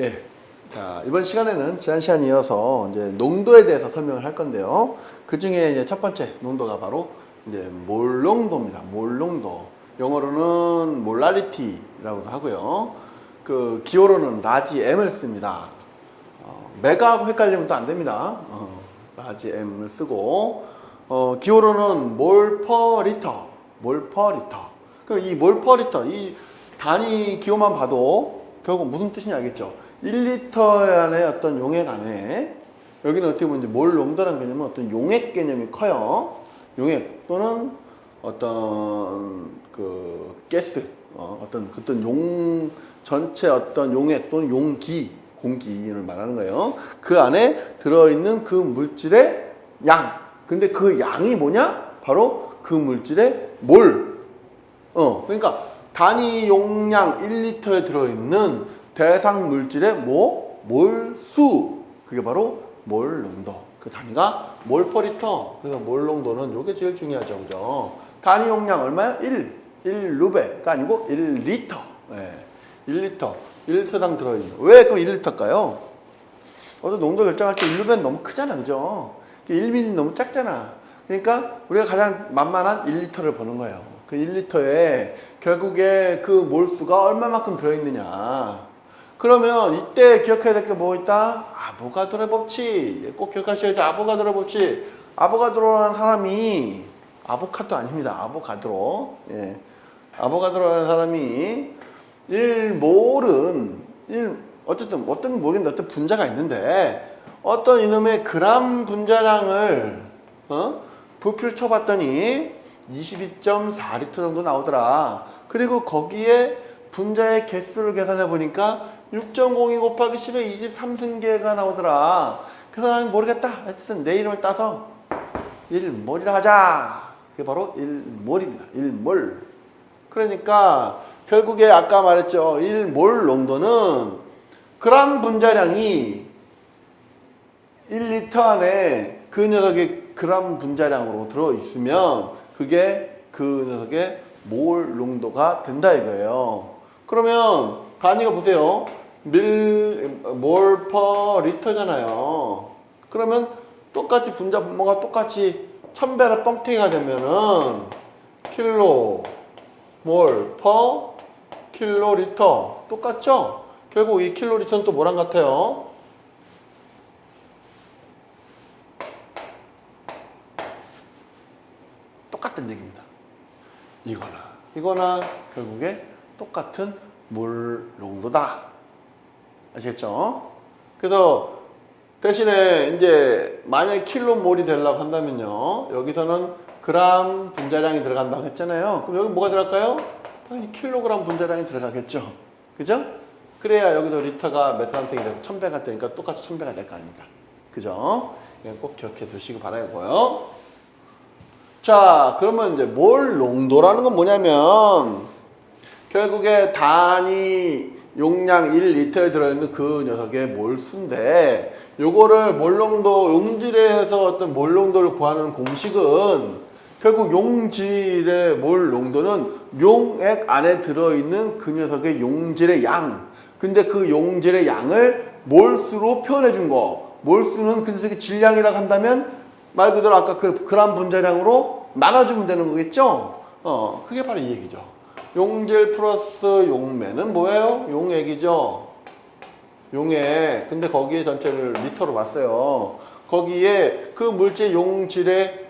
예. 자, 이번 시간에는 지난 시간에 이어서 이제 농도에 대해서 설명을 할 건데요. 그 중에 이제 첫 번째 농도가 바로 이제 몰농도입니다. 몰농도. 영어로는 몰라리티라고도 하고요. 그 기호로는 라지 M을 씁니다. 메가하고 헷갈리면 또 안 됩니다. 라지 M을 쓰고, 기호로는 몰 퍼 리터. 몰 퍼 리터. 그럼 이 몰 퍼 리터, 이 단위 기호만 봐도 결국 무슨 뜻인지 알겠죠? 1리터 안에 어떤 용액 안에, 여기는 어떻게 보면 이제 몰 농도라는 개념은 어떤 용액 개념이 커요. 용액 또는 어떤 그 가스, 어떤 용 전체 어떤 용액 또는 용기, 공기를 말하는 거예요. 그 안에 들어있는 그 물질의 양. 근데 그 양이 뭐냐? 바로 그 물질의 몰. 그러니까 단위 용량 1리터에 들어있는 대상 물질의 몰수. 그게 바로 몰 농도. 그 단위가 몰 퍼 리터. 그래서 몰 농도는 이게 제일 중요하죠. 그죠? 단위 용량 얼마야? 1루베가 아니고 1리터. 네. 1리터. 1리터당 들어있는. 왜 그럼 1리터일까요? 어떤 농도 결정할 때 1루베는 너무 크잖아. 그죠? 1ml 너무 작잖아. 그러니까 우리가 가장 만만한 1리터를 보는 거예요. 그 1리터에 결국에 그 몰수가 얼마만큼 들어있느냐. 그러면 이때 기억해야 될 게 뭐 있다? 아보가드로의 법칙. 꼭 기억하셔야 돼. 아보가드로의 법칙. 아보가드로라는 사람이, 아보카도 아닙니다. 아보가드로. 예. 아보가드로라는 사람이 1몰은, 어쨌든 어떤 모르겠는데 어떤 분자가 있는데 어떤 이놈의 그람 분자량을 부피를 쳐봤더니 22.4리터 정도 나오더라. 그리고 거기에 분자의 개수를 계산해 보니까 6.02 곱하기 10의 23승계가 나오더라. 그래서 나는 모르겠다. 하여튼 내 이름을 따서 1몰이라 하자. 그게 바로 1몰입니다. 1몰. 그러니까 결국에 아까 말했죠. 1몰 농도는 그람 분자량이 1리터 안에 그 녀석의 그람 분자량으로 들어있으면 그게 그 녀석의 몰 농도가 된다 이거예요. 그러면 단위가 보세요. 몰 퍼 리터잖아요. 그러면 똑같이 분자 분모가 똑같이 1000배로 뻥튀기가 되면은 킬로 몰 퍼 킬로리터 똑같죠? 결국 이 킬로리터는 또 뭐랑 같아요? 똑같은 얘기입니다. 이거나 결국에 똑같은 몰 농도다. 아시겠죠? 그래서 대신에 이제 만약에 킬로몰이 되려고 한다면요. 여기서는 그람 분자량이 들어간다고 했잖아요. 그럼 여기 뭐가 들어갈까요? 당연히 킬로그램 분자량이 들어가겠죠. 그죠? 그래야 여기도 리터가 메타산택이 돼서 1000배가 되니까 똑같이 1000배가 될 거 아닙니까? 그죠? 이건 꼭 기억해 두시기 바라고요. 자, 그러면 이제 몰 농도라는 건 뭐냐면 결국에 단위 용량 1리터에 들어있는 그 녀석의 몰수인데 요거를 몰농도 용질에서 어떤 몰농도를 구하는 공식은 결국 용질의 몰농도는 용액 안에 들어있는 그 녀석의 용질의 양. 근데 그 용질의 양을 몰수로 표현해 준 거. 몰수는 그 녀석의 질량이라고 한다면 말 그대로 아까 그 그람 분자량으로 나눠주면 되는 거겠죠? 그게 바로 이 얘기죠. 용질 플러스 용매는 뭐예요? 용액이죠. 용액. 근데 거기에 전체를 리터로 봤어요. 거기에 그 물질 용질의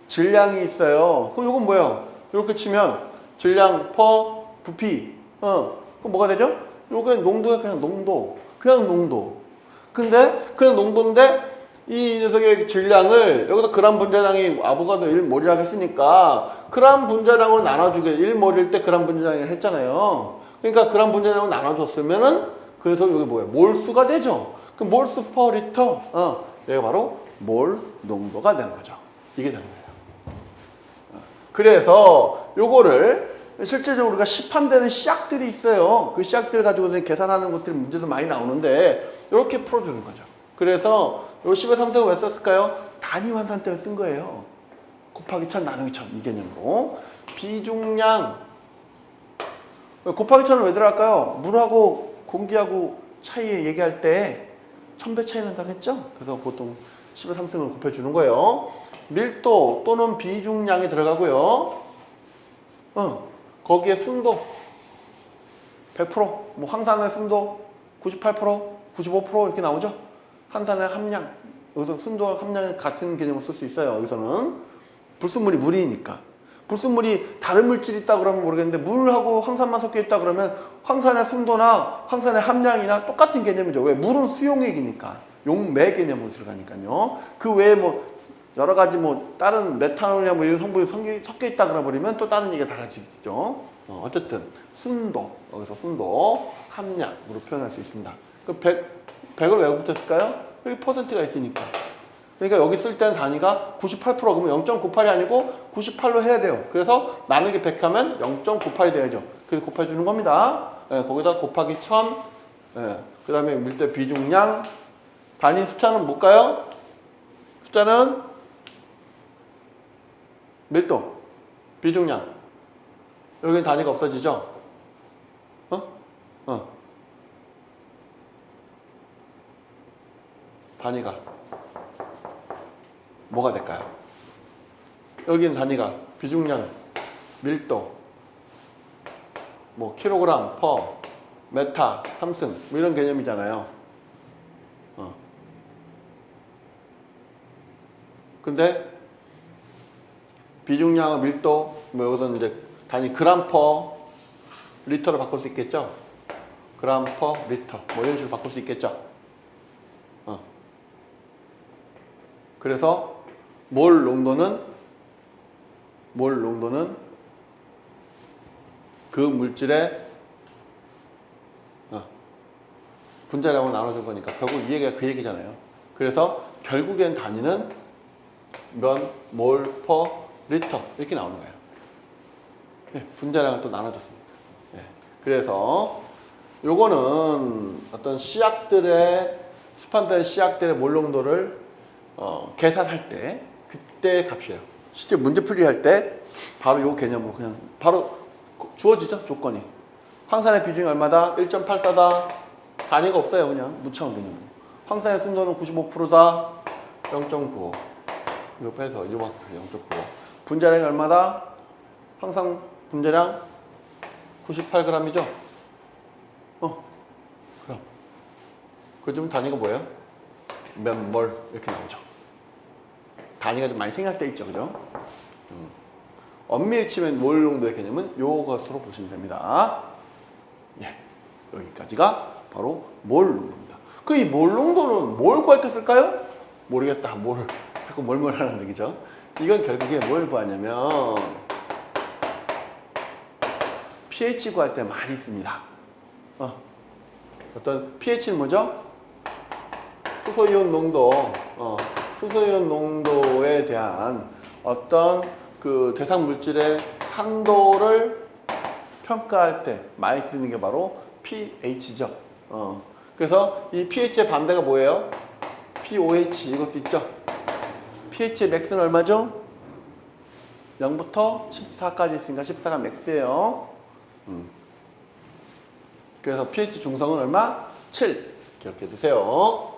질량이 있어요. 그럼 요건 뭐예요? 이렇게 치면 질량 퍼 부피. 그럼 뭐가 되죠? 요게 농도가 그냥 농도. 그냥 농도. 근데 그냥 농도인데 이 녀석의 질량을 여기서 그람 분자량이 아보가도 1몰이라고 했으니까 그람 분자량으로 나눠주게 1몰일 때 그람 분자량을 했잖아요. 그러니까 그람 분자량을 나눠줬으면은 그래서 여기 뭐예요? 몰수가 되죠. 그 몰수 퍼 리터. 얘가 바로 몰 농도가 되는 거죠. 이게 되는 거예요. 그래서 요거를 실제적으로 우리가 시판되는 시약들이 있어요. 그 시약들 가지고 계산하는 것들이 문제도 많이 나오는데 이렇게 풀어주는 거죠. 그래서 요 10의 3승을 왜 썼을까요? 단위 환산 때문에 쓴 거예요. 곱하기 1000 나누기 1000 이 개념으로. 비중량 곱하기 1000은 왜 들어갈까요? 물하고 공기하고 차이 얘기할 때 1000배 차이 난다고 했죠? 그래서 보통 10의 3승을 곱해주는 거예요. 밀도 또는 비중량이 들어가고요. 거기에 순도 100%, 뭐 황산의 순도 98%, 95% 이렇게 나오죠? 산산의 함량, 여기서 순도와 함량이 같은 개념을 쓸 수 있어요. 여기서는 불순물이 물이니까. 불순물이 다른 물질이 있다 그러면 모르겠는데 물하고 황산만 섞여 있다 그러면 황산의 순도나 황산의 함량이나 똑같은 개념이죠. 왜? 물은 수용액이니까 용매 개념으로 들어가니까요. 그 외에 뭐 여러 가지 뭐 다른 메탄올이나 뭐 이런 성분이 섞여 있다 그러버리면 또 다른 얘기가 달라지죠. 어쨌든 순도, 여기서 순도 함량으로 표현할 수 있습니다. 그 100을 왜 붙였을까요? 여기 퍼센트가 있으니까. 그러니까 여기 쓸 때는 단위가 98% 그러면 0.98이 아니고 98로 해야 돼요. 그래서 나누기 100 하면 0.98이 돼야죠. 그래서 곱해주는 겁니다. 예, 거기다 곱하기 1000. 예, 그 다음에 밀도 비중량. 단위 숫자는 뭘까요? 숫자는 밀도, 비중량. 여기는 단위가 없어지죠? 단위가 뭐가 될까요? 여기는 단위가 비중량, 밀도, 뭐 킬로그램, 퍼, 메타, 삼승 뭐 이런 개념이잖아요. 근데 비중량과 밀도 뭐 여기서는 이제 단위 그램 퍼 리터로 바꿀 수 있겠죠? 그램 퍼 리터 뭐 이런 식으로 바꿀 수 있겠죠? 그래서 몰 농도는 그 물질의 분자량으로 나눠준 거니까 결국 이 얘기가 그 얘기잖아요. 그래서 결국엔 단위는 몇 몰 퍼 리터 이렇게 나오는 거예요. 네, 분자량을 또 나눠줬습니다. 네, 그래서 요거는 어떤 시약들의 수판된 시약들의 몰 농도를 계산할 때 그때 값이에요. 실제 문제 풀이할 때 바로 요 개념으로 그냥 바로 주어지죠. 조건이. 황산의 비중이 얼마다? 1.84다. 단위가 없어요. 그냥 무차원 개념으로. 황산의 순도는 95%다. 0.95. 이거 빼서 요만큼 0.95. 분자량이 얼마다? 황산 분자량 98g이죠. 그럼 그러면 단위가 뭐예요? 몇 몰 이렇게 나오죠. 단위가 좀 많이 생략돼 있죠, 그죠? 엄밀히 치면 몰 농도의 개념은 요것으로 보시면 됩니다. 예, 여기까지가 바로 몰 농도입니다. 그 이 몰 농도는 뭘 구할 때 쓸까요? 모르겠다. 자꾸 뭘 하는 얘기죠. 이건 결국에 뭘 구하냐면 pH 구할 때 많이 씁니다. 어떤 pH는 뭐죠? 수소이온 농도, 수소이온 농도에 대한 어떤 그 대상 물질의 상도를 평가할 때 많이 쓰는 게 바로 pH죠. 그래서 이 pH의 반대가 뭐예요? pOH 이것도 있죠. pH의 맥스는 얼마죠? 0부터 14까지 있으니까 14가 맥스예요. 그래서 pH 중성은 얼마? 7 기억해 두세요.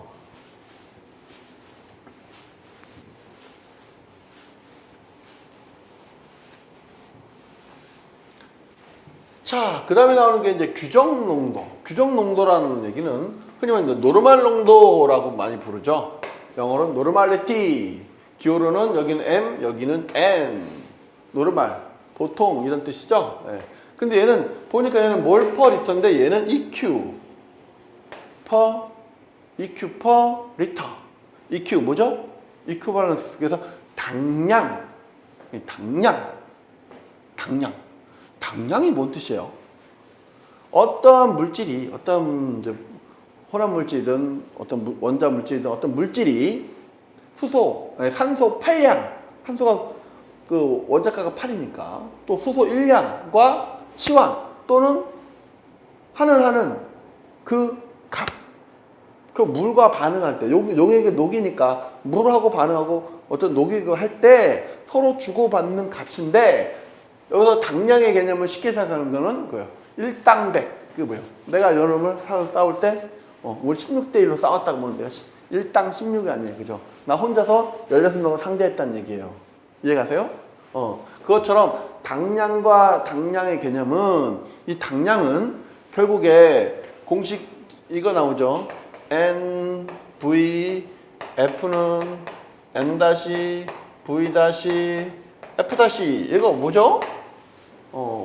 자, 그 다음에 나오는 게 이제 규정 농도. 규정 농도라는 얘기는 흔히 말하는 노르말 농도라고 많이 부르죠. 영어로는 노르말리티. 기호로는 여기는 M, 여기는 N. 노르말, 보통 이런 뜻이죠. 네. 근데 얘는 보니까 얘는 몰 퍼 리터인데 얘는 EQ 퍼 리터. EQ 뭐죠? 이큐발런스. 그래서 당량이 뭔 뜻이에요? 어떤 물질이, 어떤 이제 혼합 물질이든 어떤 원자 물질이든 어떤 물질이 산소 8량, 산소가 그 원자가가 8이니까 또 수소 1량과 치환 또는 하는 그 값, 그 물과 반응할 때 용액이 녹이니까 물하고 반응하고 어떤 녹이고 할 때 서로 주고받는 값인데 여기서 당량의 개념을 쉽게 생각하는 거는 뭐예요? 1당 100. 그게 뭐예요? 내가 여러분을 싸울 때 우리 16대 1로 싸웠다고 보면 내가 1당 16이 아니에요. 그죠? 나 혼자서 16명을 상대했다는 얘기예요. 이해가세요? 그것처럼 당량과 당량의 개념은, 이 당량은 결국에 공식 이거 나오죠. N, V, F는 N 다시, V 다시, F 다시. 이거 뭐죠?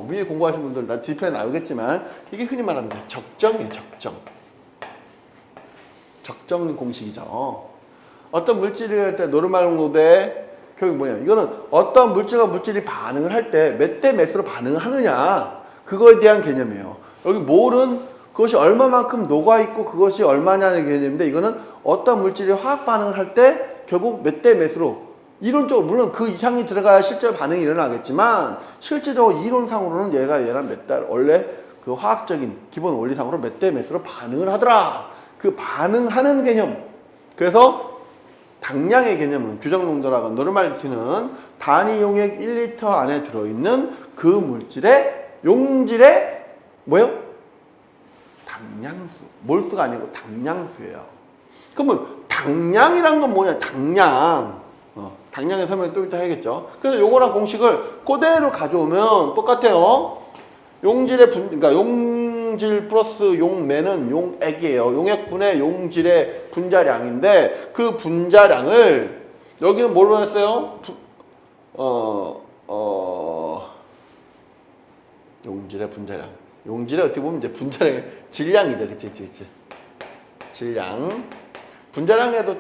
미리 공부하신 분들 나 뒤편에 나오겠지만 이게 흔히 말하는 적정이에요. 적정 공식이죠. 어떤 물질을 할 때 노르말 농도대 결국 뭐냐? 이거는 어떤 물질과 물질이 반응을 할 때 몇 대 몇으로 반응을 하느냐, 그거에 대한 개념이에요. 여기 몰은 그것이 얼마만큼 녹아있고 그것이 얼마냐는 개념인데, 이거는 어떤 물질이 화학 반응을 할 때 결국 몇 대 몇으로, 이론적으로 물론 그 이상이 들어가야 실제 반응이 일어나겠지만 실질적으로 이론상으로는 얘랑 몇 달, 원래 그 화학적인 기본 원리상으로 몇 대 몇으로 반응을 하더라. 그 반응하는 개념. 그래서 당량의 개념은 규정농도라고, 노르말리티는 단위 용액 1리터 안에 들어있는 그 물질의 용질의 뭐요? 당량수. 몰수가 아니고 당량수예요. 그러면 당량이란 건 뭐냐? 당량. 당량의 설명 또 이따 해야겠죠. 그래서 요거랑 공식을 그대로 가져오면 똑같아요. 그러니까 용질 플러스 용매는 용액이에요. 용액분의 용질의 분자량인데, 그 분자량을 여기는 뭘로 했어요? 용질의 분자량. 용질의 어떻게 보면 이제 분자량의 질량이죠. 그치. 질량. 분자량에도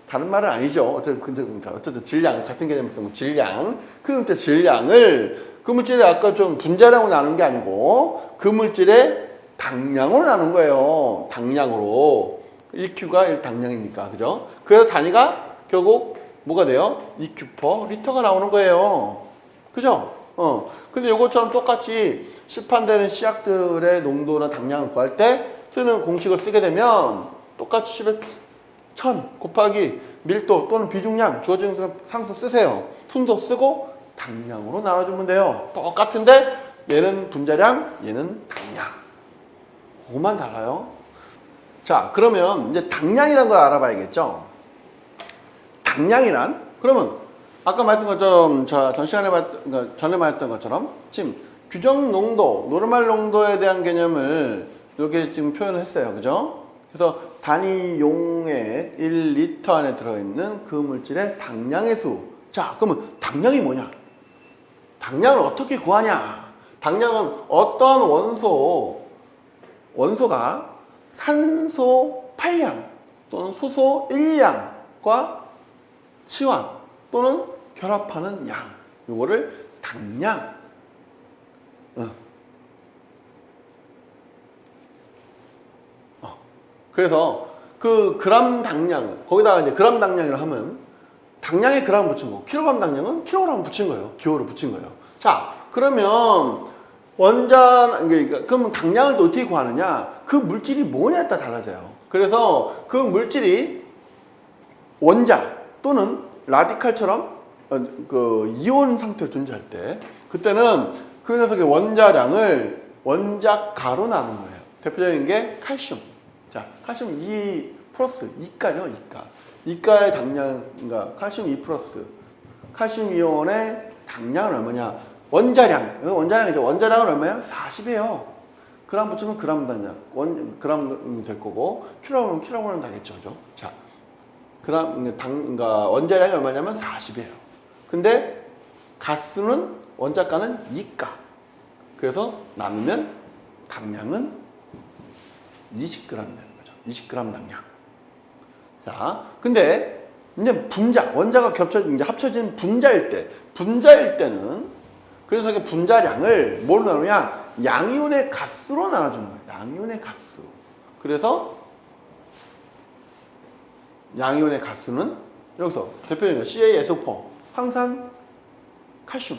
다른 말은 아니죠. 어쨌든 질량, 같은 개념을 쓰면 질량. 그 질량을, 그 물질이 아까 좀 분자량으로 나눈 게 아니고 그 물질의 당량으로 나눈 거예요. 당량으로. 1Q가 1당량이니까. 그죠? 그래서 단위가 결국 뭐가 돼요? 2Q per 리터가 나오는 거예요. 그죠? 근데 요것처럼 똑같이 시판되는 시약들의 농도나 당량을 구할 때 쓰는 공식을 쓰게 되면 똑같이 10의 1000 곱하기 밀도 또는 비중량, 주어진 상수 쓰세요. 순도 쓰고 당량으로 나눠주면 돼요. 똑같은데 얘는 분자량, 얘는 당량. 그것만 달라요. 자, 그러면 이제 당량이라는 걸 알아봐야겠죠. 당량이란, 그러면 아까 말했던 것처럼, 전 시간에 전에 말했던 것처럼 지금 규정 농도, 노르말 농도에 대한 개념을 이렇게 지금 표현을 했어요. 그죠? 그래서 단위 용액 1리터 안에 들어있는 그 물질의 당량의 수. 자, 그러면 당량이 뭐냐? 당량을 어떻게 구하냐? 당량은 어떤 원소가 산소 8량 또는 수소 1량과 치환 또는 결합하는 양, 이거를 당량. 그래서 그 그람 당량, 거기다가 이제 그람 당량이라 하면 당량에 그람 붙인 거, 킬로그램 당량은 킬로그램 붙인 거예요. 기호를 붙인 거예요. 자, 그러면 그러면 당량을 또 어떻게 구하느냐? 그 물질이 뭐냐에 따라 달라져요. 그래서 그 물질이 원자 또는 라디칼처럼 그 이온 상태로 존재할 때, 그때는 그 녀석의 원자량을 원자가로 나눈 거예요. 대표적인 게 칼슘. 자, 칼슘 2 플러스 2가죠, 2가. 2가의 당량, 그러니까 칼슘 2 플러스. 칼슘 이온의 당량은 얼마냐? 원자량. 원자량이죠. 원자량은 얼마예요? 40이에요. 그람 붙이면 그람 당량. 그람이 될 거고, 킬로그램은 킬로그램 되겠죠. 그죠? 자, 그러니까 원자량이 얼마냐면 40이에요. 근데 가스는, 원자가는 2가. 그래서 나누면 당량은 20g 되는 거죠. 20g 당량. 자, 근데 이제 원자가 이제 합쳐진 분자일 때는, 그래서 이게 분자량을 뭘로 나누냐? 양이온의 가스로 나눠주는 거예요. 양이온의 가스. 그래서 양이온의 가스는 여기서 대표적인 CaSO4, 황산 칼슘.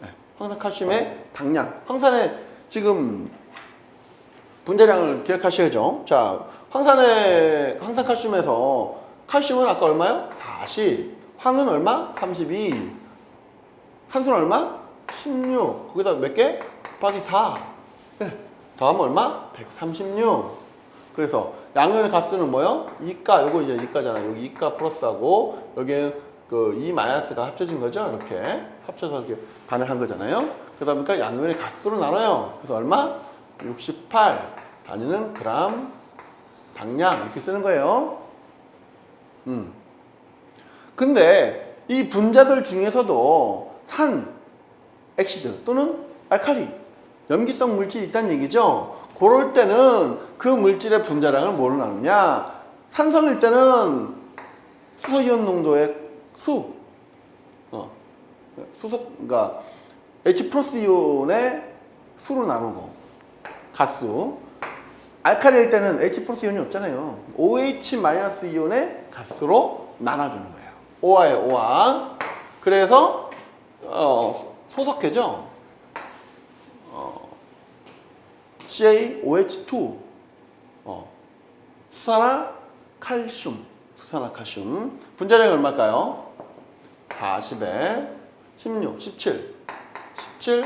네, 황산 칼슘의 당량. 황산의 지금 분자량을 기억하셔야죠. 자, 황산 칼슘에서 칼슘은 아까 얼마요? 40. 황은 얼마? 32. 산소는 얼마? 16. 거기다 몇 개? 곱하기 4. 네. 더하면 얼마? 136. 그래서 양이온의 가스는 뭐요? 이가, 요거 이제 이가잖아. 여기 이가 플러스하고 여기에 그 이 마이너스가 합쳐진 거죠. 이렇게 합쳐서 이렇게 반응한 거잖아요. 그러다 보니까 양이온의 가스로 나눠요. 그래서 얼마? 68 단위는 그램 당량 이렇게 쓰는 거예요. 근데 이 분자들 중에서도 산, 엑시드 또는 알칼리, 염기성 물질이 있다는 얘기죠. 그럴 때는 그 물질의 분자량을 뭐로 나누냐? 산성일 때는 수소이온 농도의 그러니까 H 플러스 이온의 수로 나누고 가수. 알칼리일 때는 H 플러스 이온이 없잖아요. OH 마이너스 이온의 가수로 나눠주는 거예요. O와의 O와. 그래서 소석해죠. CaOH2 수산화칼슘 분자량이 얼마일까요? 40에 16, 17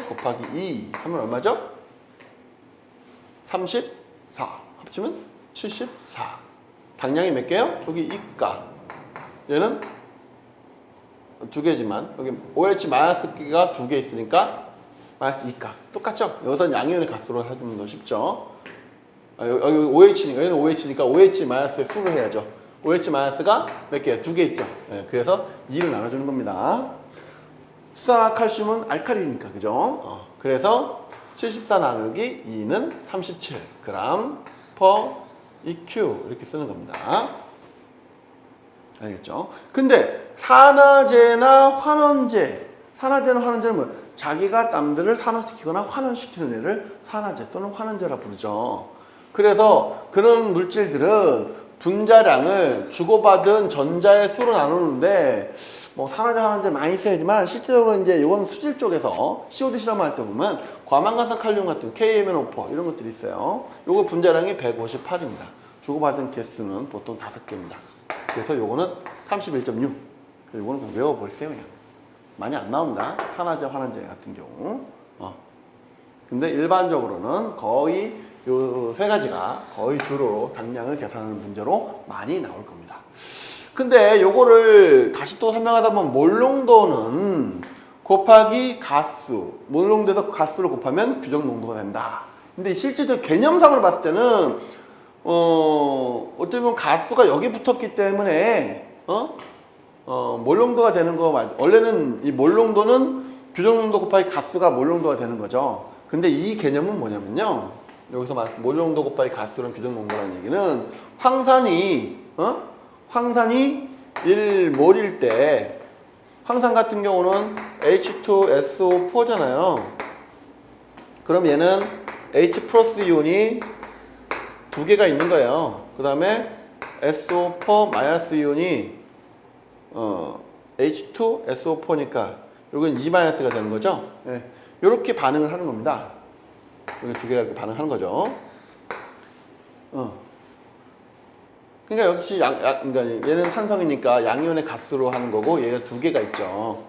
곱하기 2 하면 얼마죠? 34 합치면 74. 당량이 몇 개요? 여기 이가 얘는 두 개지만 여기 OH 마이너스가 두 개 있으니까 마이너스 2가 똑같죠? 여기서는 양이온의 가스로 해주면 더 쉽죠. 여기 OH니까 여기는 OH니까 OH 마이너스의 수를 해야죠. OH 마이너스가 몇 개요? 두 개 있죠. 네, 그래서 2를 나눠주는 겁니다. 수산화칼슘은 알칼리니까 그죠? 그래서 74 나누기 2는 37 g per EQ 이렇게 쓰는 겁니다. 알겠죠? 근데 산화제나 환원제는 뭐예요? 자기가 남들을 산화시키거나 환원시키는 애를 산화제 또는 환원제라 부르죠. 그래서 그런 물질들은 분자량을 주고받은 전자의 수로 나누는데 뭐 산화제, 환원제 많이 써야지만 실질적으로 이제 이건 수질 쪽에서 COD 실험할 때 보면 과망간산 칼륨 같은 KMnO4 이런 것들이 있어요. 요거 분자량이 158입니다. 주고받은 개수는 보통 5개입니다. 그래서 요거는 31.6. 요거는 그냥 외워버리세요 그냥. 많이 안 나옵니다. 산화제, 환원제 같은 경우. 근데 일반적으로는 거의 요 세 가지가 거의 주로 당량을 계산하는 문제로 많이 나올 겁니다. 근데 요거를 다시 또 설명하다 보면 몰농도는 곱하기 가수, 몰농도에서 가수를 곱하면 규정 농도가 된다. 근데 실제로 개념상으로 봤을 때는 어떻게 보면 가수가 여기 붙었기 때문에 몰농도가 되는 거 원래는 이 몰농도는 규정 농도 곱하기 가수가 몰농도가 되는 거죠. 근데 이 개념은 뭐냐면요. 여기서 말씀 몰농도 곱하기 가수랑 규정 농도라는 얘기는 황산이 1몰일 때 황산 같은 경우는 H2SO4잖아요. 그럼 얘는 H 플러스 이온이 두 개가 있는 거예요. 그 다음에 SO4 마이너스 이온이 H2SO4니까 여기는 2 마이너스가 되는 거죠. 네. 이렇게 반응을 하는 겁니다. 여기 두 개가 이렇게 반응하는 거죠. 그러니까 역시 그러니까 얘는 산성이니까 양이온의 가스로 하는 거고 얘가 두 개가 있죠.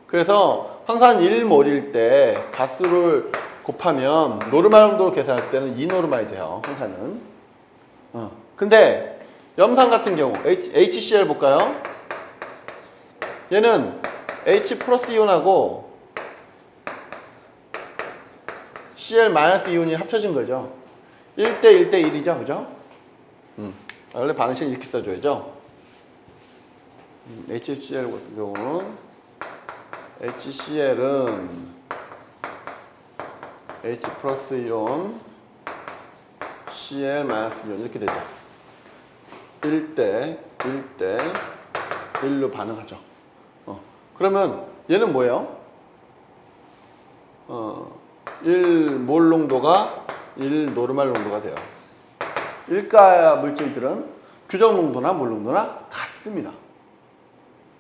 그래서 황산 1몰일 때 가스를 곱하면 노르말 농도로 계산할 때는 2노르말이 돼요. 황산은. 근데 염산 같은 경우 HCl 볼까요? 얘는 H 플러스 이온하고 Cl 마이너스 이온이 합쳐진 거죠. 1대 1대 1이죠. 그죠? 원래 반응식은 이렇게 써줘야죠. HCl 같은 경우는 HCl은 H 플러스 이온 Cl 마이너스 이온 이렇게 되죠. 1대 1로 반응하죠. 그러면 얘는 뭐예요? 1몰 농도가 1노르말 농도가 돼요. 일가 물질들은 규정 농도나 몰 농도나 같습니다.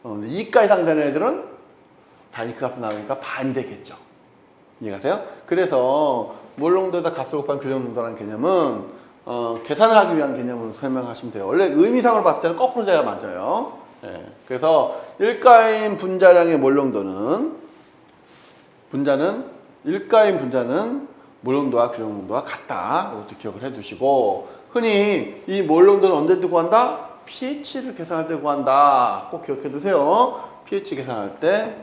근데 2가 이상 되는 애들은 단위크 값이 나오니까 반이 되겠죠. 이해가세요? 그래서 몰 농도에다 값을 곱한 규정 농도라는 개념은 계산을 하기 위한 개념으로 설명하시면 돼요. 원래 의미상으로 봤을 때는 거꾸로 돼야 맞아요. 예. 그래서 일가인 분자량의 몰 농도는 일가인 분자는 몰농도와 규정농도가 같다. 이것도 기억을 해두시고, 흔히 이 몰농도는 언제 때 구한다? pH를 계산할 때 구한다. 꼭 기억해 두세요. pH 계산할 때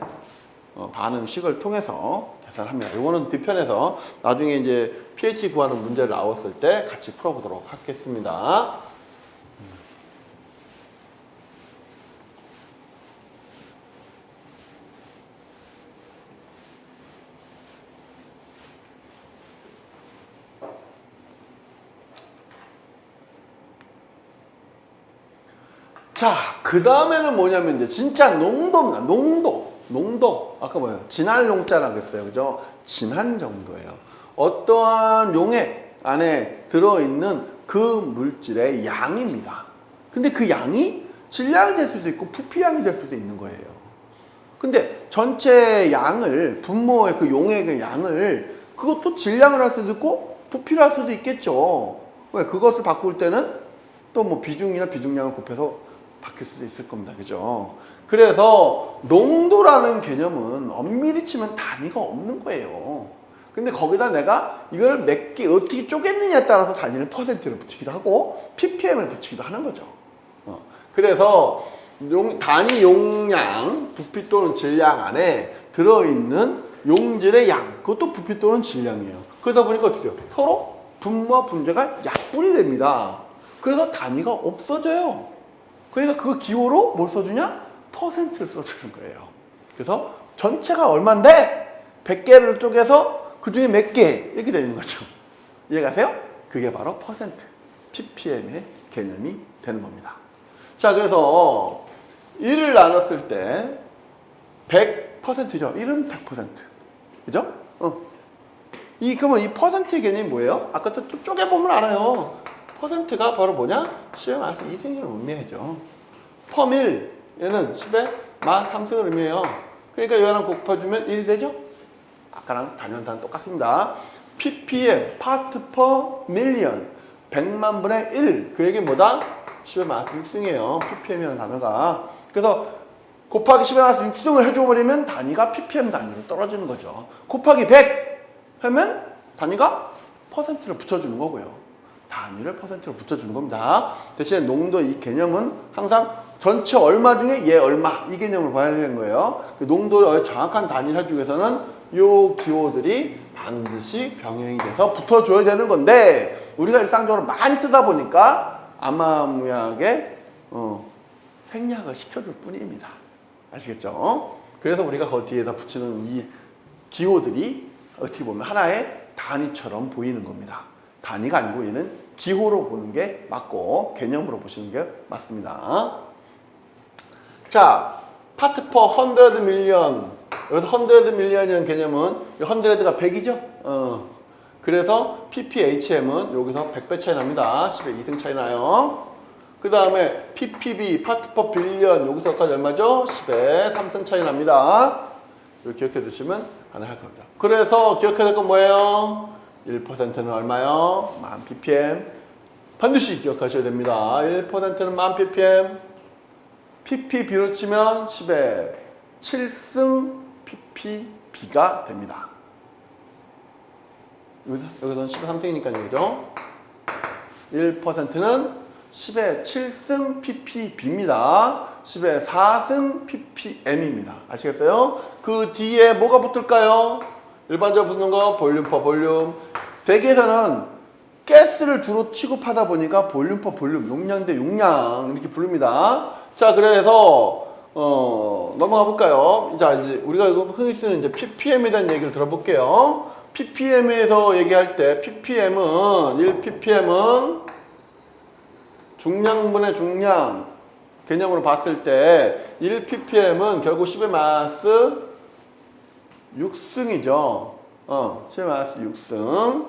반응식을 통해서 계산합니다. 이거는 뒤편에서 나중에 이제 pH 구하는 문제를 나왔을 때 같이 풀어보도록 하겠습니다. 자, 그 다음에는 뭐냐면 이제 진짜 농도입니다. 농도. 아까 뭐예요? 진할 용자라고 했어요. 그죠? 진한 정도예요. 어떠한 용액 안에 들어있는 그 물질의 양입니다. 근데 그 양이 질량이 될 수도 있고 부피량이 될 수도 있는 거예요. 근데 전체 양을, 분모의 그 용액의 양을 그것도 질량을 할 수도 있고 부피를 할 수도 있겠죠. 왜? 그것을 바꿀 때는 또 뭐 비중이나 비중량을 곱해서 바뀔 수도 있을 겁니다. 그죠? 그래서 농도라는 개념은 엄밀히 치면 단위가 없는 거예요. 근데 거기다 내가 이거를 몇 개 어떻게 쪼갰느냐에 따라서 단위를 퍼센트를 붙이기도 하고 ppm을 붙이기도 하는 거죠. 그래서 단위 용량, 부피 또는 질량 안에 들어있는 용질의 양, 그것도 부피 또는 질량이에요. 그러다 보니까 어떻게 돼요? 서로 분모와 분자가 약분이 됩니다. 그래서 단위가 없어져요. 그러니까 그 기호로 뭘 써주냐? 퍼센트를 써주는 거예요. 그래서 전체가 얼만데 100개를 쪼개서 그 중에 몇 개 이렇게 되는 거죠. 이해가세요? 그게 바로 퍼센트, ppm의 개념이 되는 겁니다. 자, 그래서 1을 나눴을 때 100%죠. 1은 100%. 그죠? 그러면 이 퍼센트의 개념이 뭐예요? 아까 또 쪼개보면 알아요. 퍼센트가 바로 뭐냐? 10의 마이너스 2승을 의미하죠. 퍼밀, 얘는 10의 마이너스 3승을 의미해요. 그러니까 얘랑 곱해주면 1이 되죠? 아까랑 단위원사는 똑같습니다. ppm, 파트 퍼 밀리언, 100만 분의 1. 그 얘기는 뭐다? 10의 마이너스 6승이에요. ppm이라는 단어가. 그래서 곱하기 10의 마이너스 6승을 해줘버리면 단위가 ppm 단위로 떨어지는 거죠. 곱하기 100 하면 단위가 퍼센트를 붙여주는 거고요. 단위를 퍼센트로 붙여주는 겁니다. 대신에 농도 이 개념은 항상 전체 얼마 중에 얘 얼마 이 개념을 봐야 되는 거예요. 농도를 정확한 단위를 해주기 위해서는 요 기호들이 반드시 병행이 돼서 붙어줘야 되는 건데 우리가 일상적으로 많이 쓰다 보니까 아마무야하게 생략을 시켜줄 뿐입니다. 아시겠죠? 그래서 우리가 그 뒤에다 붙이는 이 기호들이 어떻게 보면 하나의 단위처럼 보이는 겁니다. 단위가 아니고 얘는 기호로 보는 게 맞고 개념으로 보시는 게 맞습니다. 자, 파트 퍼 100 밀리언. 여기서 100 밀리언이라는 개념은 100가 100이죠? 그래서 ppHm은 여기서 100배 차이 납니다. 10의 2승 차이 나요. 그 다음에 ppb, 파트 퍼 빌리언. 여기서까지 얼마죠? 10의 3승 차이 납니다. 이거 기억해 두시면 가능할 겁니다. 그래서 기억해야 될 건 뭐예요? 1%는 얼마요? 10,000 ppm. 반드시 기억하셔야 됩니다. 1%는 10,000 ppm. ppb로 치면 10의 7승 ppb가 됩니다. 여기서는 10의 3승이니까요. 그죠? 1%는 10의 7승 ppb입니다. 10의 4승 ppm입니다. 아시겠어요? 그 뒤에 뭐가 붙을까요? 일반적으로 붙는 거 볼륨 퍼 볼륨. 대기에서는 가스를 주로 취급하다 보니까 볼륨 퍼 볼륨, 용량 대 용량 이렇게 부릅니다. 자, 그래서 넘어가 볼까요? 자, 이제 우리가 흔히 쓰는 이제 ppm에 대한 얘기를 들어볼게요. ppm에서 얘기할 때 ppm은 1ppm은 중량분의 중량 개념으로 봤을 때 1ppm은 결국 10의 마이너스 6승이죠. 10의 마이너스 6승.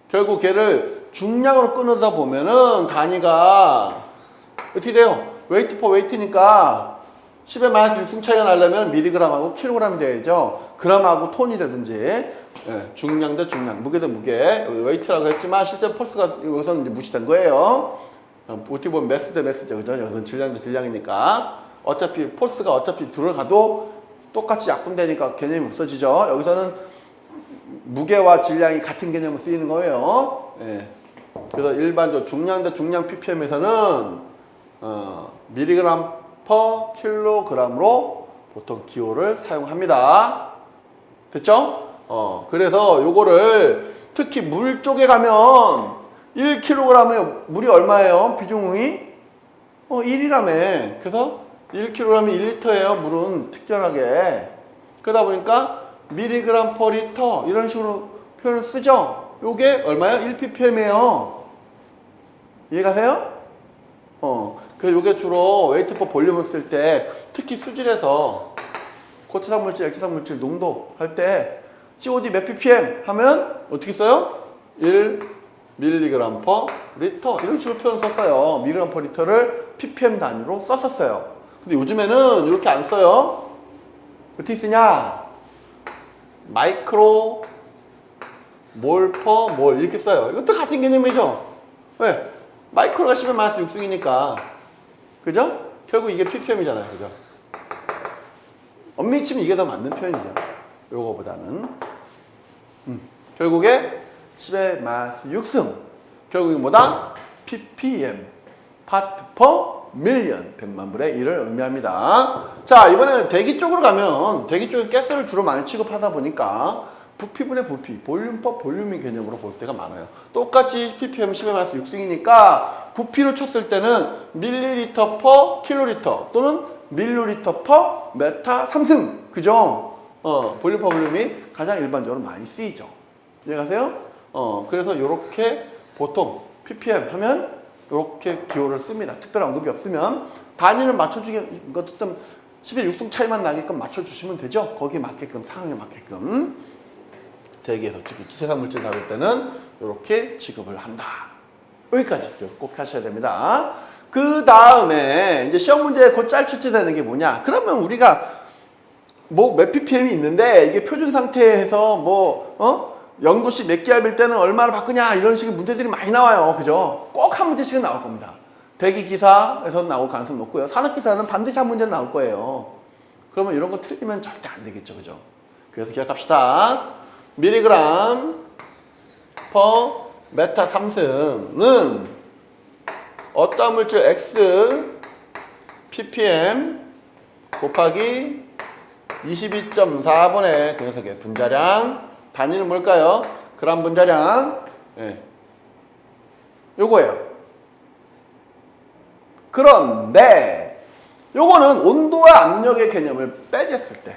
결국 걔를 중량으로 끊어다 보면은 단위가 어떻게 돼요? 웨이트 퍼 웨이트니까 10의 마이너스 6승 차이가 나려면 미리그램하고 킬로그램이 돼야죠. 그램하고 톤이 되든지. 중량 대 중량, 무게 대 무게. 웨이트라고 했지만 실제 펄스가 여기서는 이제 무시된 거예요. 어떻게 보면 매스 대 매스죠. 그죠? 여기서는 질량 대 질량이니까. 어차피 펄스가 어차피 들어가도 똑같이 약분되니까 개념이 없어지죠. 여기서는 무게와 질량이 같은 개념으로 쓰이는 거예요. 예. 그래서 일반적으로 중량 대 중량 ppm에서는 밀리그램 퍼 킬로그램으로 보통 기호를 사용합니다. 됐죠? 그래서 요거를 특히 물 쪽에 가면 1kg에 물이 얼마예요? 비중이 1이라며. 그래서 1kg이 1리터예요. 물은 특별하게. 그러다 보니까 밀리그램 퍼 리터 이런 식으로 표현을 쓰죠. 요게 얼마예요? 1ppm이에요. 이해가세요? 그래서 요게 주로 웨이트 퍼 볼륨을 쓸 때 특히 수질에서 고체산 물질, 액체산 물질 농도 할 때 COD 몇 ppm 하면 어떻게 써요? 1 밀리그램 퍼 리터 이런 식으로 표현을 썼어요. 밀리그램 퍼 리터를 ppm 단위로 썼었어요. 근데 요즘에는 이렇게 안 써요. 어떻게 쓰냐? 마이크로 몰 퍼 몰 이렇게 써요. 이것도 같은 개념이죠. 왜? 마이크로가 10의 마이너스 6승이니까. 그죠? 결국 이게 ppm이잖아요. 그죠? 엄밀히 치면 이게 더 맞는 표현이죠. 요거보다는. 결국에 10의 마이너스 6승. 결국에 뭐다? ppm. 파트 퍼 밀리언. 100만 분의 1을 의미합니다. 자, 이번에는 대기 쪽으로 가면 대기 쪽에 가스를 주로 많이 취급하다 보니까 부피분의 부피, 볼륨 퍼 볼륨의 개념으로 볼 때가 많아요. 똑같이 ppm 10의 마이너스 6승이니까 부피로 쳤을 때는 밀리리터 퍼 킬로리터 또는 밀리리터 퍼 메타 3승. 그죠? 볼륨 퍼 볼륨이 가장 일반적으로 많이 쓰이죠. 이해가세요? 그래서 요렇게 보통 ppm 하면 요렇게 기호를 씁니다. 특별한 언급이 없으면 단위를 맞춰주기, 어쨌든 10의 6승 차이만 나게끔 맞춰주시면 되죠. 거기에 맞게끔, 상황에 맞게끔. 대기에서 특히 기체산 물질 다룰 때는 이렇게 취급을 한다. 여기까지 꼭 하셔야 됩니다. 그 다음에 이제 시험 문제에 곧 짤 출제되는 게 뭐냐? 그러면 우리가 뭐 몇 ppm이 있는데 이게 표준 상태에서 뭐 0도씨 몇 기압일 때는 얼마를 바꾸냐 이런 식의 문제들이 많이 나와요. 그죠? 꼭 한 문제씩은 나올 겁니다. 대기기사에서 나올 가능성이 높고요. 산업기사는 반드시 한 문제는 나올 거예요. 그러면 이런 거 틀리면 절대 안 되겠죠. 그죠? 그래서 기억합시다. 밀리그램 퍼 메타 3승은 어떠한 물질 X ppm 곱하기 22.4분의 그 녀석의 분자량 단위는 뭘까요? 그람 분자량. 예. 요거예요. 그런데 요거는 온도와 압력의 개념을 빼졌을 때.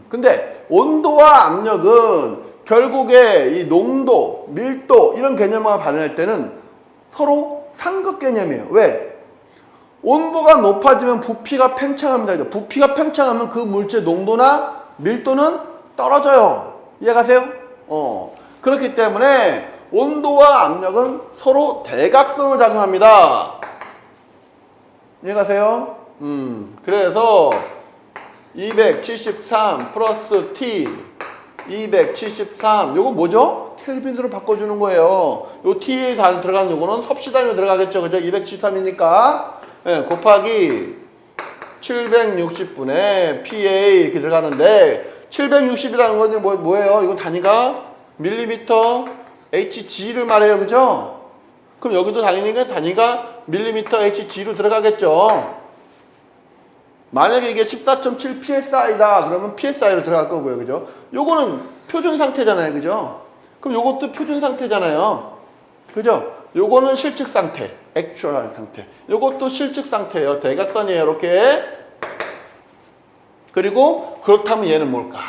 근데 온도와 압력은 결국에 이 농도, 밀도 이런 개념과 반응할 때는 서로 상극 개념이에요. 왜? 온도가 높아지면 부피가 팽창합니다. 부피가 팽창하면 그 물질 농도나 밀도는 떨어져요. 이해가세요? 그렇기 때문에 온도와 압력은 서로 대각선으로 작용합니다. 이해가세요? 그래서 273 플러스 T 273 요거 뭐죠? 켈빈으로 바꿔주는 거예요. 요 T에 들어가는 요거는 섭씨 단위로 들어가겠죠. 그죠? 273이니까 예, 곱하기 760분의 PA 이렇게 들어가는데 760이라는 건 뭐예요? 이건 단위가 밀리미터 HG를 말해요. 그죠? 그럼 여기도 당연히 단위가 밀리미터 HG로 들어가겠죠. 만약에 이게 14.7 PSI다 그러면 PSI로 들어갈 거고요. 그죠? 요거는 표준 상태잖아요. 그죠? 그럼 요것도 표준 상태잖아요. 그죠? 요거는 실측 상태, 액츄얼 상태. 요것도 실측 상태예요. 대각선이에요. 이렇게. 그리고 그렇다면 얘는 뭘까?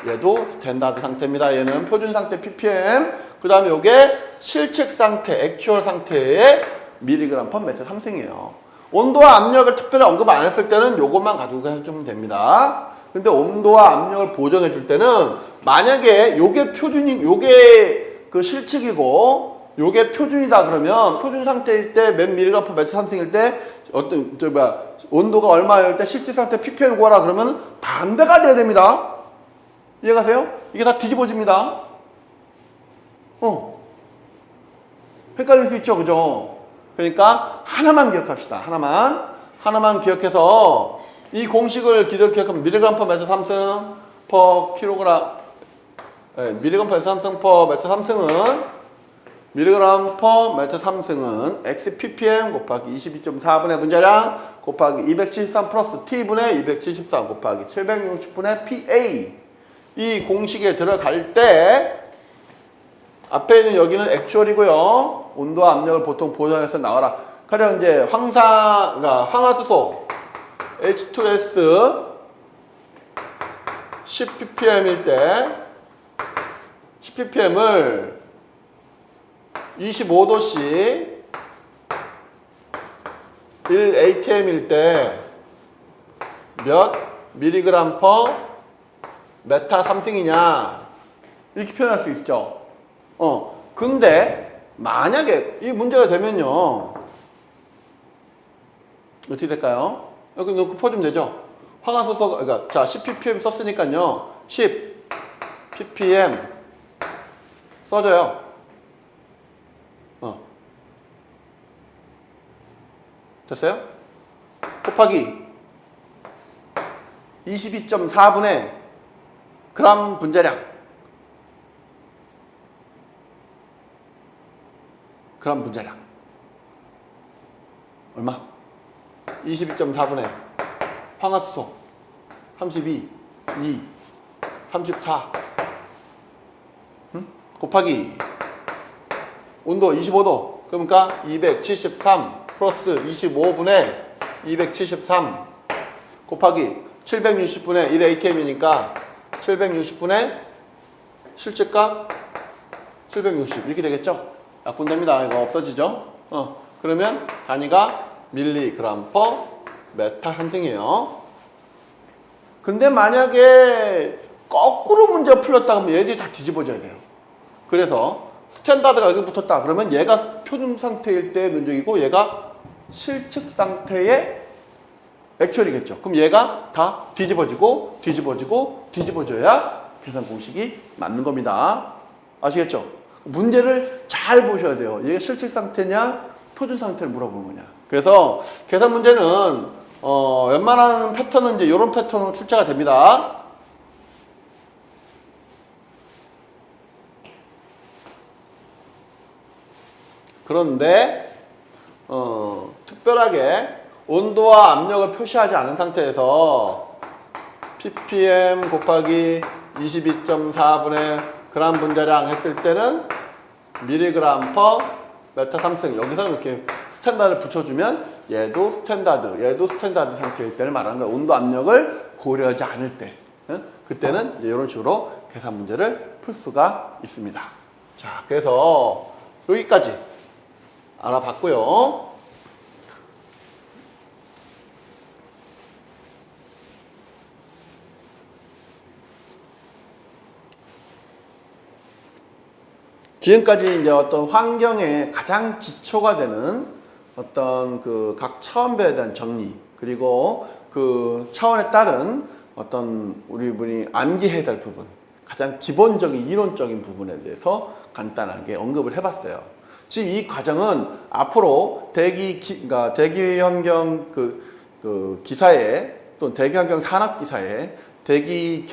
얘도 스탠다드 상태입니다. 얘는 표준 상태 ppm. 그 다음에 요게 실측 상태, 액츄얼 상태의 밀리그램 퍼 메타 3승이에요. 온도와 압력을 특별히 언급 안 했을 때는 요것만 가지고 해주면 됩니다. 근데 온도와 압력을 보정해 줄 때는 만약에 요게 표준이, 요게 그 실측이고 요게 표준이다 그러면 표준 상태일 때 몇 밀리그램 퍼 메타 3승일 때 어떤 온도가 얼마일 때 실측 상태 ppm 구하라 그러면 반대가 돼야 됩니다. 이해가세요? 이게 다 뒤집어집니다. 헷갈릴 수 있죠. 그죠? 그러니까 하나만 기억합시다. 하나만 기억해서 이 공식을 기억하면 밀리그램 퍼 메타 3승 퍼 킬로그램 미리그램 per 삼승 per 메타 삼승은 미리그램 per 메타 삼승은 x ppm 곱하기 22.4분의 분자량 곱하기 273 플러스 t분의 273 곱하기 760분의 pa. 이 공식에 들어갈 때 앞에 있는 여기는 액추얼이고요. 온도와 압력을 보통 보정해서 나와라. 가령 이제 그러니까 황화수소 H2S 10ppm일 때 10ppm을 25도씨 1atm일 때 몇 미리그램 퍼 메타 삼승이냐 이렇게 표현할 수 있죠. 근데 만약에 이 문제가 되면요 어떻게 될까요? 여기 놓고 퍼주면 되죠. 황화수소가 그러니까 자 10ppm 썼으니까요 10ppm 써줘요. 됐어요? 곱하기 22.4분의 그램 분자량 그램 분자량 얼마? 22.4분의 황화수소 32, 2, 34 곱하기 온도 25도 그러니까 273 플러스 25분의 273 곱하기 760분의 1atm이니까 760분의 실제값 760 이렇게 되겠죠? 약분됩니다. 이거 없어지죠? 그러면 단위가 밀리그램 퍼 메타 삼승이에요. 근데 만약에 거꾸로 문제 풀렸다 그러면 얘들이 다 뒤집어져야 돼요. 그래서 스탠다드가 여기 붙었다 그러면 얘가 표준 상태일 때 면적이고 얘가 실측 상태의 액츄얼이겠죠. 그럼 얘가 다 뒤집어지고 뒤집어지고 뒤집어져야 계산 공식이 맞는 겁니다. 아시겠죠? 문제를 잘 보셔야 돼요. 얘가 실측 상태냐 표준 상태를 물어보는 거냐. 그래서 계산 문제는 웬만한 패턴은 이제 이런 패턴으로 출제가 됩니다. 그런데 특별하게 온도와 압력을 표시하지 않은 상태에서 ppm 곱하기 22.4분의 그램 분자량 했을 때는 미리그램 퍼 메타 삼승 여기서 이렇게 스탠다드를 붙여주면 얘도 스탠다드 상태일 때를 말하는 거예요. 온도 압력을 고려하지 않을 때 그때는 이제 이런 식으로 계산 문제를 풀 수가 있습니다. 자, 그래서 여기까지 알아봤고요. 지금까지 이제 어떤 환경의 가장 기초가 되는 어떤 그 각 차원배에 대한 정리 그리고 그 차원에 따른 어떤 우리 암기해야 될 부분 가장 기본적인 이론적인 부분에 대해서 간단하게 언급을 해봤어요. 지금 이 과정은 앞으로 그러니까 대기 환경 그 기사에 또는 대기 환경 산업 기사에 대기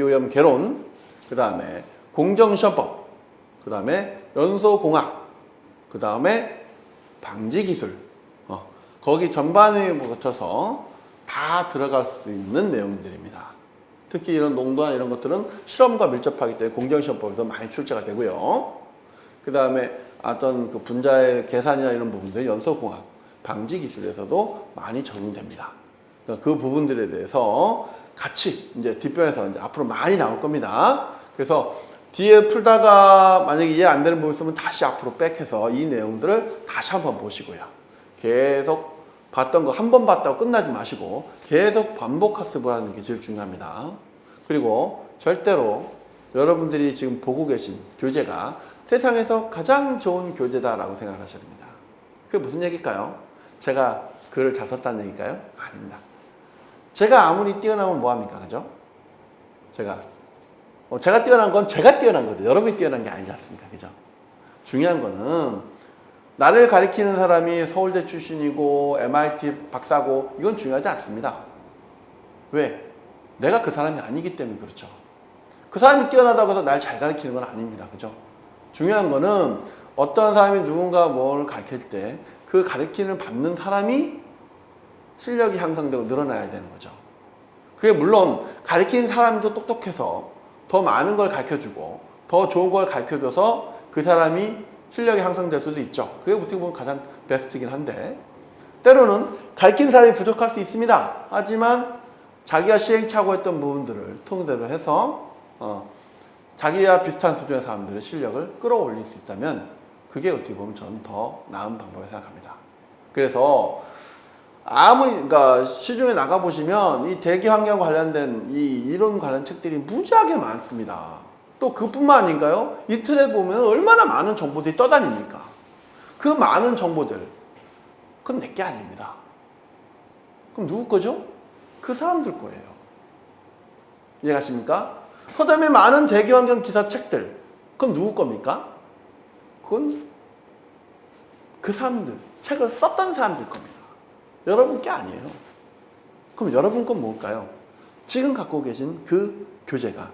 오염 개론, 그 다음에 공정시험법, 그 다음에 연소공학, 그 다음에 방지기술, 거기 전반에 거쳐서 다 들어갈 수 있는 내용들입니다. 특히 이런 농도나 이런 것들은 실험과 밀접하기 때문에 공정시험법에서 많이 출제가 되고요. 그 다음에 어떤 그 분자의 계산이나 이런 부분들 연소공학, 방지기술에서도 많이 적용됩니다. 그러니까 그 부분들에 대해서 같이 이제 뒷변에서 이제 앞으로 많이 나올 겁니다. 그래서 뒤에 풀다가 만약에 이해 안 되는 부분 있으면 다시 앞으로 백해서 이 내용들을 다시 한번 보시고요. 계속 봤던 거 한 번 봤다고 끝나지 마시고 계속 반복 학습을 하는 게 제일 중요합니다. 그리고 절대로 여러분들이 지금 보고 계신 교재가 세상에서 가장 좋은 교재다라고 생각을 하셔야 됩니다. 그게 무슨 얘기일까요? 제가 글을 잘 썼다는 얘기일까요? 아닙니다. 제가 아무리 뛰어나면 뭐합니까? 그죠? 제가 뛰어난 건 제가 뛰어난 거죠. 여러분이 뛰어난 게 아니지 않습니까? 그죠? 중요한 거는 나를 가리키는 사람이 서울대 출신이고 MIT 박사고 이건 중요하지 않습니다. 왜? 내가 그 사람이 아니기 때문에 그렇죠. 그 사람이 뛰어나다고 해서 날 잘 가르치는 건 아닙니다. 그죠? 중요한 거는 어떤 사람이 누군가 뭘 가르칠 때 그 가르치는 받는 사람이 실력이 향상되고 늘어나야 되는 거죠. 그게 물론 가르치는 사람도 똑똑해서 더 많은 걸 가르쳐주고 더 좋은 걸 가르쳐줘서 그 사람이 실력이 향상될 수도 있죠. 그게 어떻게 보면 가장 베스트이긴 한데, 때로는 가르치는 사람이 부족할 수 있습니다. 하지만 자기가 시행착오했던 부분들을 통제로 해서 자기와 비슷한 수준의 사람들의 실력을 끌어올릴 수 있다면 그게 어떻게 보면 저는 더 나은 방법이라고 생각합니다. 그래서 아무리 그러니까 시중에 나가 보시면 이 대기 환경 관련된 이 이론 관련 책들이 무지하게 많습니다. 또 그뿐만 아닌가요? 인터넷 보면 얼마나 많은 정보들이 떠다닙니까? 그 많은 정보들, 그건 내게 아닙니다. 그럼 누구 거죠? 그 사람들 거예요. 이해가십니까? 서점에 많은 대기 환경 기사 책들, 그건 누구 겁니까? 그건 그 사람들, 책을 썼던 사람들 겁니다. 여러분 게 아니에요. 그럼 여러분 건 뭘까요? 지금 갖고 계신 그 교재가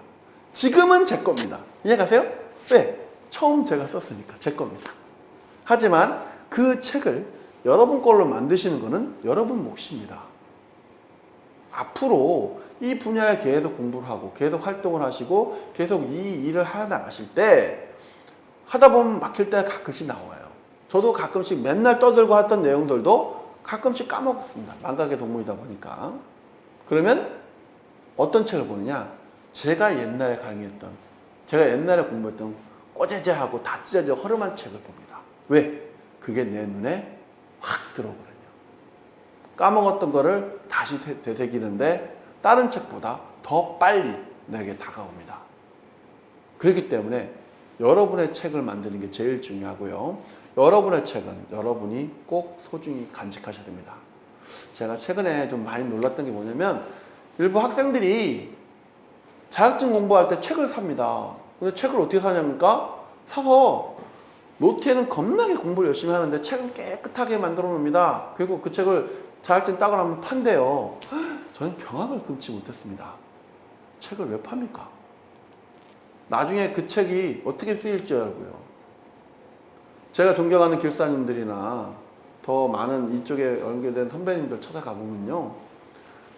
지금은 제 겁니다. 이해가세요? 왜? 처음 제가 썼으니까 제 겁니다. 하지만 그 책을 여러분 걸로 만드시는 거는 여러분 몫입니다. 앞으로 이 분야에 계속 공부를 하고 계속 활동을 하시고 계속 이 일을 해나가실 때 하다 보면 막힐 때가 가끔씩 나와요. 저도 가끔씩 맨날 떠들고 했던 내용들도 가끔씩 까먹었습니다. 망각의 동물이다 보니까. 그러면 어떤 책을 보느냐? 제가 옛날에 강의했던, 제가 옛날에 공부했던 꼬재재하고 다 찢어져 허름한 책을 봅니다. 왜? 그게 내 눈에 확 들어오거든요. 까먹었던 거를 다시 되새기는데 다른 책보다 더 빨리 내게 다가옵니다. 그렇기 때문에 여러분의 책을 만드는 게 제일 중요하고요. 여러분의 책은 여러분이 꼭 소중히 간직하셔야 됩니다. 제가 최근에 좀 많이 놀랐던 게 뭐냐면 일부 학생들이 자격증 공부할 때 책을 삽니다. 근데 책을 어떻게 사냐니까? 사서 노트에는 겁나게 공부를 열심히 하는데 책은 깨끗하게 만들어 놓습니다. 그리고 그 책을 자격증 따고 나면 판대요. 저는 경악을 금치 못했습니다. 책을 왜 팝니까? 나중에 그 책이 어떻게 쓰일지 알고요. 제가 존경하는 기술사님들이나 더 많은 이쪽에 연계된 선배님들 찾아가 보면요.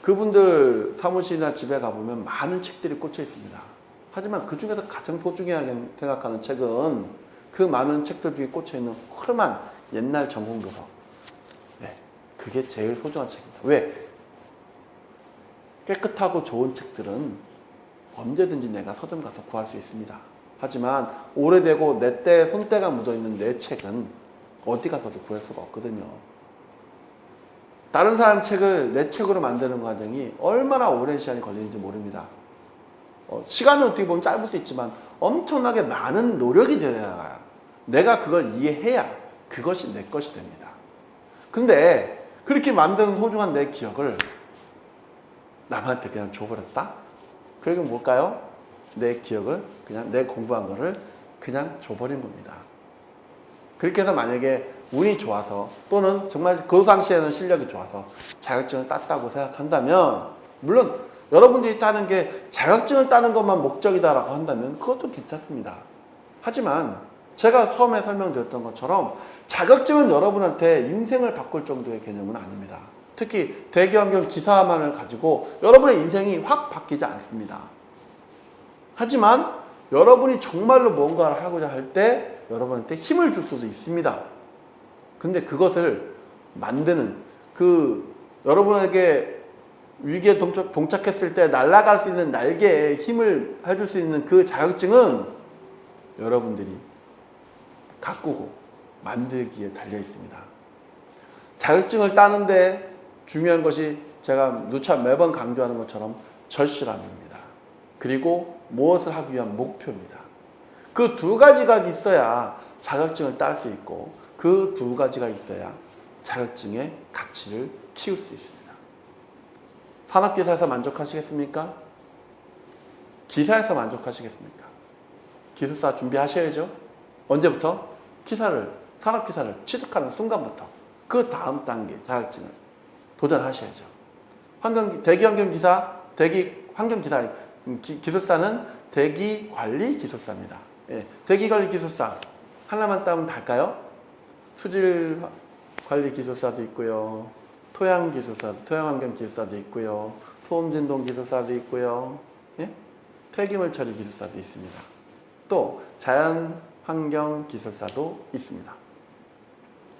그분들 사무실이나 집에 가보면 많은 책들이 꽂혀 있습니다. 하지만 그 중에서 가장 소중하게 생각하는 책은 그 많은 책들 중에 꽂혀 있는 허름한 옛날 전공도서. 네, 그게 제일 소중한 책입니다. 왜? 깨끗하고 좋은 책들은 언제든지 내가 서점 가서 구할 수 있습니다. 하지만 오래되고 내 때 손때가 묻어있는 내 책은 어디 가서도 구할 수가 없거든요. 다른 사람 책을 내 책으로 만드는 과정이 얼마나 오랜 시간이 걸리는지 모릅니다. 시간은 어떻게 보면 짧을 수 있지만 엄청나게 많은 노력이 들어가요. 내가 그걸 이해해야 그것이 내 것이 됩니다. 근데 그렇게 만든 소중한 내 기억을 남한테 그냥 줘버렸다? 그게 뭘까요? 내 기억을 그냥 내 공부한 거를 그냥 줘버린 겁니다. 그렇게 해서 만약에 운이 좋아서 또는 정말 그 당시에는 실력이 좋아서 자격증을 땄다고 생각한다면, 물론 여러분들이 따는 게 자격증을 따는 것만 목적이다라고 한다면 그것도 괜찮습니다. 하지만 제가 처음에 설명드렸던 것처럼 자격증은 여러분한테 인생을 바꿀 정도의 개념은 아닙니다. 특히 대기환경 기사만을 가지고 여러분의 인생이 확 바뀌지 않습니다. 하지만 여러분이 정말로 뭔가를 하고자 할 때 여러분한테 힘을 줄 수도 있습니다. 근데 그것을 만드는 여러분에게 위기에 봉착했을 때 날아갈 수 있는 날개에 힘을 해줄 수 있는 그 자격증은 여러분들이 가꾸고 만들기에 달려 있습니다. 자격증을 따는데 중요한 것이 제가 누차 매번 강조하는 것처럼 절실함입니다. 그리고 무엇을 하기 위한 목표입니다. 그 두 가지가 있어야 자격증을 딸 수 있고 그 두 가지가 있어야 자격증의 가치를 키울 수 있습니다. 산업기사에서 만족하시겠습니까? 기사에서 만족하시겠습니까? 기술사 준비하셔야죠. 언제부터? 산업기사를 취득하는 순간부터 그 다음 단계 자격증을 도전하셔야죠. 대기환경기사, 기술사는 대기관리 기술사입니다. 예, 대기관리 기술사 하나만 따면 달까요? 수질관리 기술사도 있고요. 토양환경 기술사도 있고요. 소음진동 기술사도 있고요. 예? 폐기물 처리 기술사도 있습니다. 또 자연환경 기술사도 있습니다.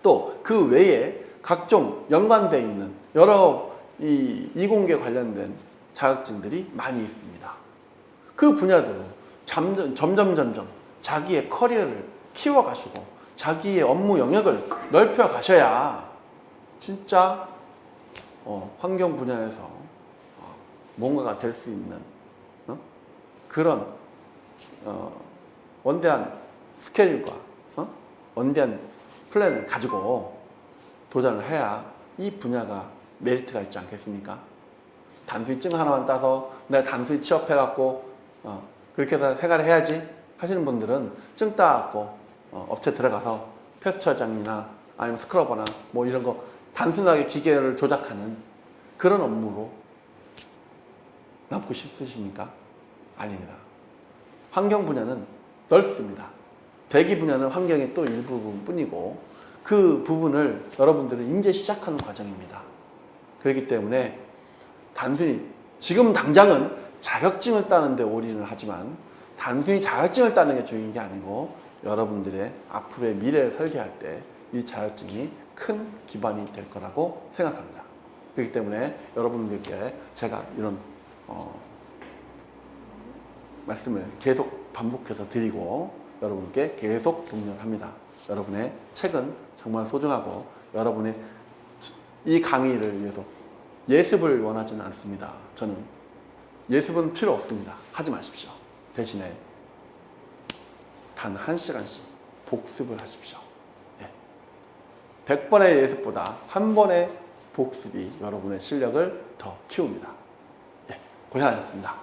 또 그 외에 각종 연관되어 있는 여러 이공계 관련된 자격증들이 많이 있습니다. 그 분야들로 점점 자기의 커리어를 키워가시고 자기의 업무 영역을 넓혀 가셔야 진짜 환경 분야에서 뭔가가 될 수 있는 그런 원대한 스케줄과 원대한 플랜을 가지고 도전을 해야 이 분야가 메리트가 있지 않겠습니까? 단순히 증 하나만 따서 내가 단순히 취업해갖고 그렇게 해서 생활을 해야지 하시는 분들은 증 따갖고 업체 들어가서 패스처장이나 아니면 스크러버나 뭐 이런 거 단순하게 기계를 조작하는 그런 업무로 남고 싶으십니까? 아닙니다. 환경 분야는 넓습니다. 대기 분야는 환경의 또 일부분 뿐이고 그 부분을 여러분들은 이제 시작하는 과정입니다. 그렇기 때문에 단순히 지금 당장은 자격증을 따는 데 올인을 하지만 단순히 자격증을 따는 게 중요한 게 아니고 여러분들의 앞으로의 미래를 설계할 때 이 자격증이 큰 기반이 될 거라고 생각합니다. 그렇기 때문에 여러분들께 제가 이런 말씀을 계속 반복해서 드리고 여러분께 계속 독려를 합니다. 여러분의 책은 정말 소중하고 여러분의 이 강의를 위해서 예습을 원하지는 않습니다. 저는 예습은 필요 없습니다. 하지 마십시오. 대신에 단 1시간씩 복습을 하십시오. 100번의 예습보다 한 번의 복습이 여러분의 실력을 더 키웁니다. 고생하셨습니다.